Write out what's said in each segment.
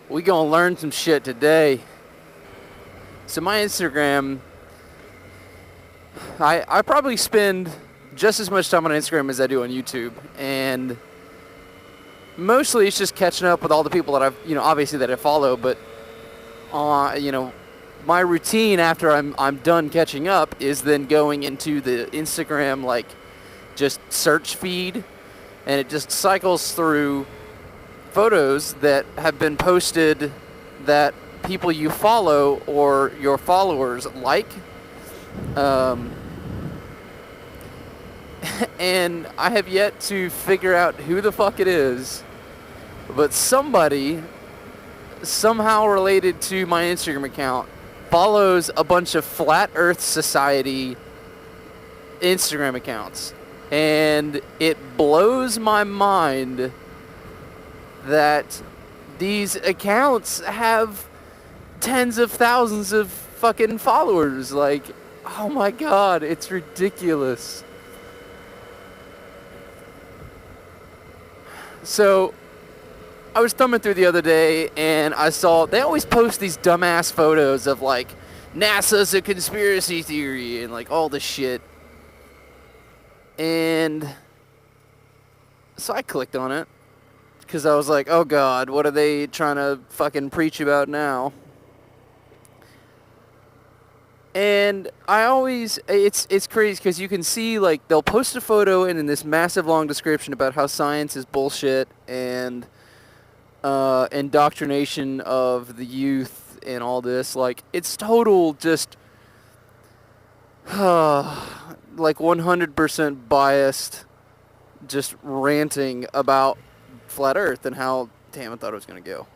We gonna learn some shit today. So my Instagram, I probably spend just as much time on Instagram as I do on YouTube, and mostly it's just catching up with all the people that I've, obviously that I follow, but my routine after I'm done catching up is then going into the Instagram just search feed, and it just cycles through photos that have been posted that people you follow or your followers like. And I have yet to figure out who the fuck it is, but somebody somehow related to my Instagram account follows a bunch of Flat Earth Society Instagram accounts. And it blows my mind that these accounts have tens of thousands of fucking followers. Like, oh my god, it's ridiculous. So, I was thumbing through the other day, and I saw, they always post these dumbass photos of, NASA's a conspiracy theory, and, all this shit. And so I clicked on it, because I was like, oh god, what are they trying to fucking preach about now? And I always, it's crazy, because you can see, they'll post a photo and in this massive long description about how science is bullshit, and indoctrination of the youth and all this. It's total just 100% biased, just ranting about flat Earth and how, damn, I thought it was going to go.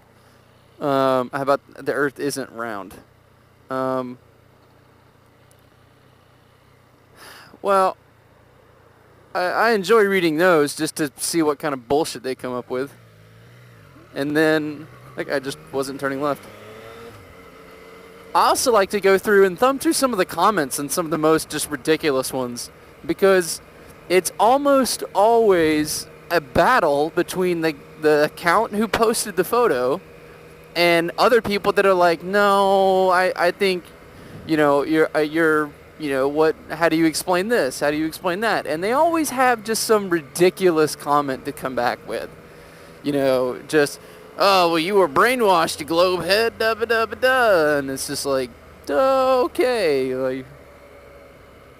How about the Earth isn't round. Well, I enjoy reading those just to see what kind of bullshit they come up with. And then, I just wasn't turning left. I also like to go through and thumb through some of the comments and some of the most just ridiculous ones, because it's almost always a battle between the account who posted the photo and other people that are like, no, I think, you're how do you explain this? How do you explain that? And they always have just some ridiculous comment to come back with. Just, oh, well, you were brainwashed, you globe head, da-ba-da-ba-da. And it's just like, okay.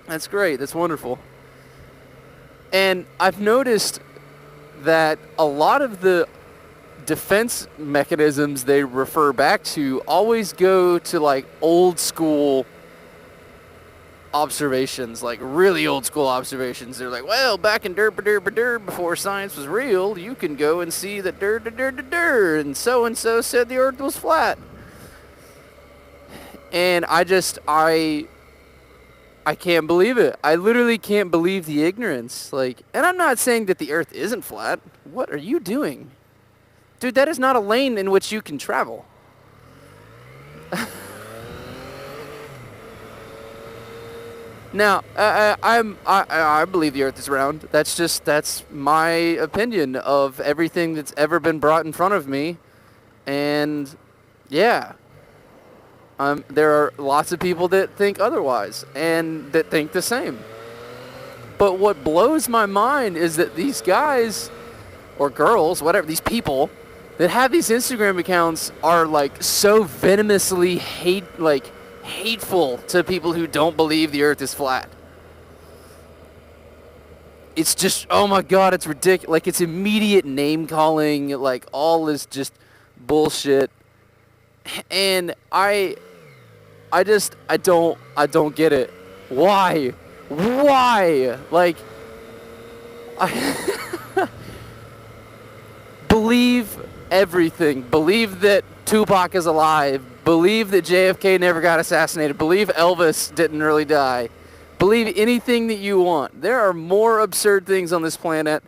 That's great. That's wonderful. And I've noticed that a lot of the defense mechanisms they refer back to always go to, old school observations, really old school observations. They're like, well, back in derp before science was real, you can go and see that and so said the Earth was flat. And I can't believe it. I literally can't believe the ignorance. And I'm not saying that the Earth isn't flat. What are you doing? Dude, that is not a lane in which you can travel. Now, I believe the Earth is round. That's my opinion of everything that's ever been brought in front of me, and yeah, there are lots of people that think otherwise and that think the same. But what blows my mind is that these guys or girls, whatever, these people that have these Instagram accounts are so venomously hateful to people who don't believe the Earth is flat. It's just, oh my god, it's ridiculous. It's immediate name calling, all is just bullshit. And I don't get it. Why? Believe everything. Believe that Tupac is alive. Believe that JFK never got assassinated. Believe Elvis didn't really die. Believe anything that you want. There are more absurd things on this planet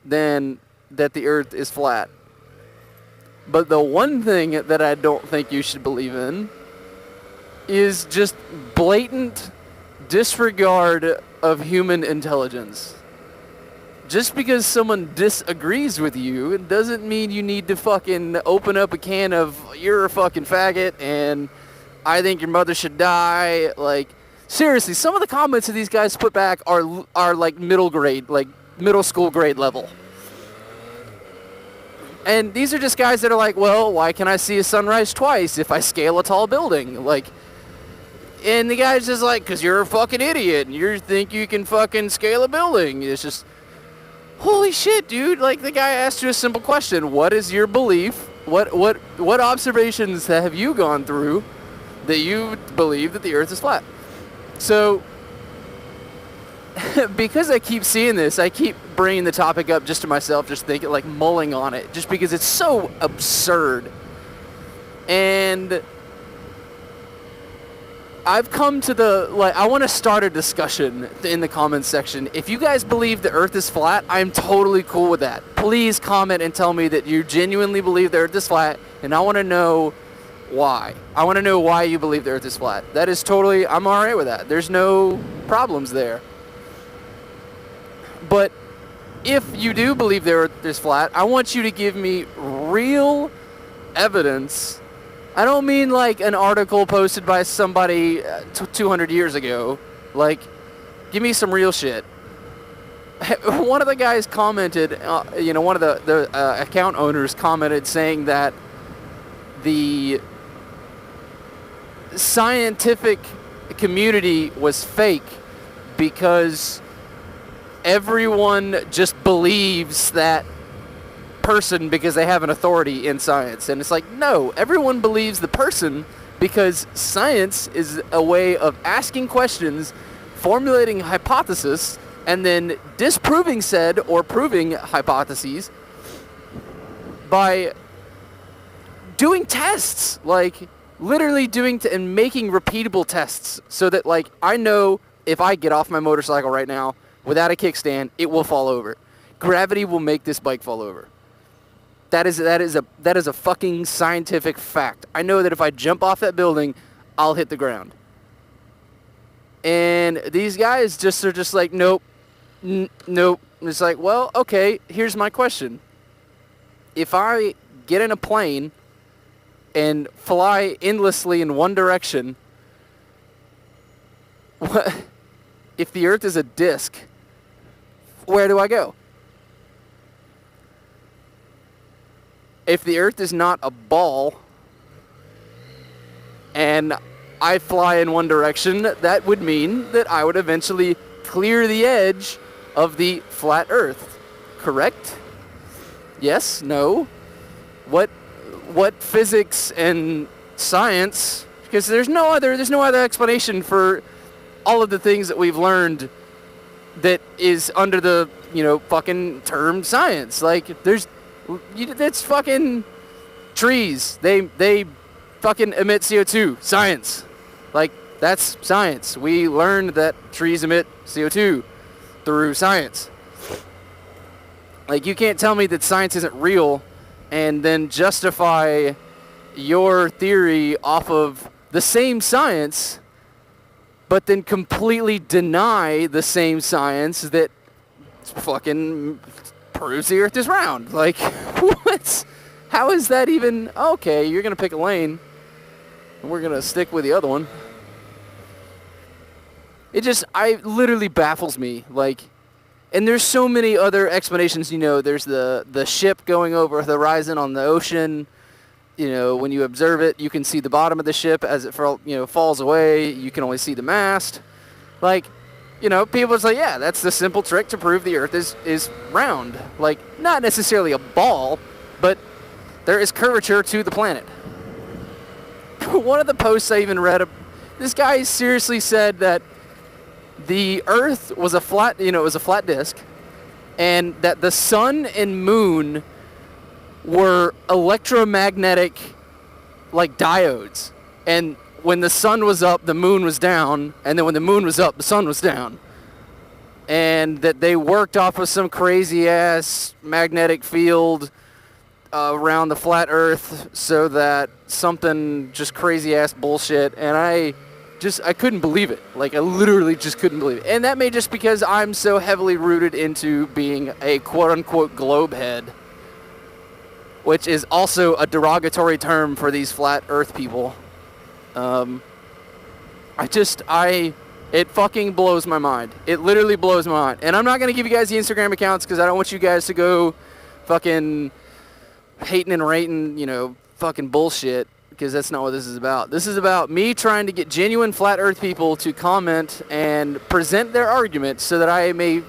than that the Earth is flat. But the one thing that I don't think you should believe in is just blatant disregard of human intelligence. just because someone disagrees with you, it doesn't mean you need to fucking open up a can of you're a fucking faggot and I think your mother should die. Like, seriously, some of the comments that these guys put back are like middle grade, like middle school grade level. And these are just guys that are like, well, why can I see a sunrise twice if I scale a tall building? Like, and the guy's just like, because you're a fucking idiot and you think you can fucking scale a building. It's just, holy shit, dude. Like, the guy asked you a simple question. What is your belief? What observations have you gone through that you believe that the earth is flat? So, because I keep seeing this, I keep bringing the topic up just to myself, just thinking, like, mulling on it, just because it's so absurd. And I've come to I want to start a discussion in the comments section. If you guys believe the earth is flat, I'm totally cool with that. Please comment and tell me that you genuinely believe the earth is flat, and I want to know why. I want to know why you believe the earth is flat. That is totally, I'm alright with that. There's no problems there. But if you do believe the earth is flat, I want you to give me real evidence. I don't mean like an article posted by somebody 200 years ago. Like, give me some real shit. One of the guys commented, one of the account owners commented saying that the scientific community was fake because everyone just believes that person because they have an authority in science. And it's like, no, everyone believes the person because science is a way of asking questions, formulating hypothesis, and then disproving said or proving hypotheses by doing tests, like literally doing and making repeatable tests so that, like, I know if I get off my motorcycle right now without a kickstand, it will fall over. Gravity will make this bike fall over. That is a fucking scientific fact. I know that if I jump off that building, I'll hit the ground. And these guys are just like, nope, nope. And it's like, well, okay, here's my question. If I get in a plane and fly endlessly in one direction, if the earth is a disc, where do I go? If the earth is not a ball and I fly in one direction, that would mean that I would eventually clear the edge of the flat earth. Correct? Yes? No? What physics and science, because there's no other explanation for all of the things that we've learned that is under the, fucking term science. Like, it's fucking trees. They fucking emit CO2. Science. Like, that's science. We learned that trees emit CO2 through science. Like, you can't tell me that science isn't real and then justify your theory off of the same science, but then completely deny the same science that fucking proves the earth is round. Like, what? How is that even? Okay, you're going to pick a lane, and we're going to stick with the other one. It literally baffles me. Like, and there's so many other explanations, there's the ship going over the horizon on the ocean. When you observe it, you can see the bottom of the ship as it falls away. You can only see the mast. Like, people are like, yeah, that's the simple trick to prove the earth is round. Like, not necessarily a ball, but there is curvature to the planet. One of the posts I even read, this guy seriously said that the earth was a flat, it was a flat disk, and that the sun and moon were electromagnetic, like, diodes. And when the sun was up, the moon was down, and then when the moon was up, the sun was down. And that they worked off of some crazy-ass magnetic field around the flat earth so that something just crazy-ass bullshit. And I couldn't believe it. Like, I literally just couldn't believe it. And that may just because I'm so heavily rooted into being a quote-unquote globe head, which is also a derogatory term for these flat earth people. It fucking blows my mind. It literally blows my mind. And I'm not going to give you guys the Instagram accounts because I don't want you guys to go fucking hating and rating, fucking bullshit, because that's not what this is about. This is about me trying to get genuine flat earth people to comment and present their argument so that I may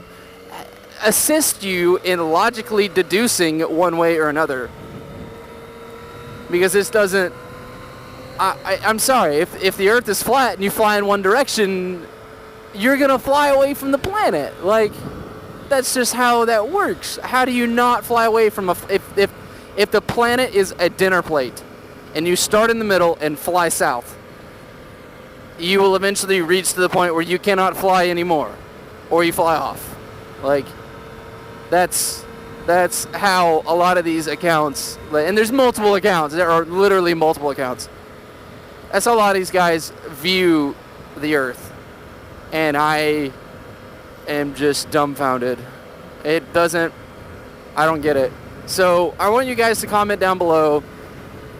assist you in logically deducing one way or another. Because this doesn't... I'm sorry, if the earth is flat and you fly in one direction, you're going to fly away from the planet. Like, that's just how that works. How do you not fly away from if the planet is a dinner plate and you start in the middle and fly south, you will eventually reach to the point where you cannot fly anymore, or you fly off. Like, that's how a lot of these accounts, and there's multiple accounts, there are literally multiple accounts. That's how a lot of these guys view the earth. And I am just dumbfounded. I don't get it. So I want you guys to comment down below.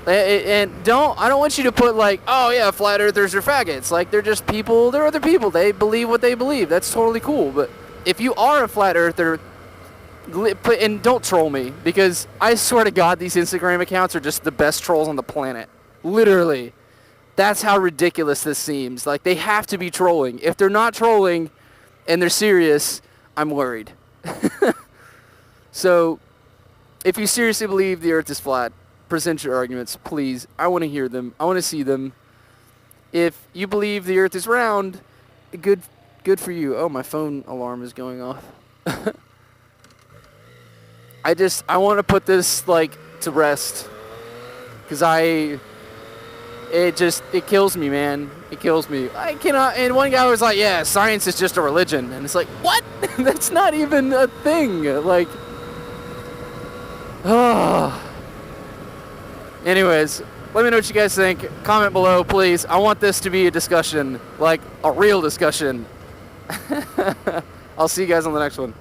And I don't want you to put like, oh yeah, flat earthers are faggots. Like, they're just people, they're other people. They believe what they believe. That's totally cool. But if you are a flat earther, and don't troll me, because I swear to God, these Instagram accounts are just the best trolls on the planet. Literally. That's how ridiculous this seems. Like, they have to be trolling. If they're not trolling and they're serious, I'm worried. So, if you seriously believe the earth is flat, present your arguments, please. I want to hear them. I want to see them. If you believe the earth is round, good for you. Oh, my phone alarm is going off. I want to put this, like, to rest. Because it kills me, man. It kills me. I cannot. And one guy was like, yeah, science is just a religion. And it's like, what? That's not even a thing. Like, anyways, let me know what you guys think. Comment below, please. I want this to be a discussion, like a real discussion. I'll see you guys on the next one.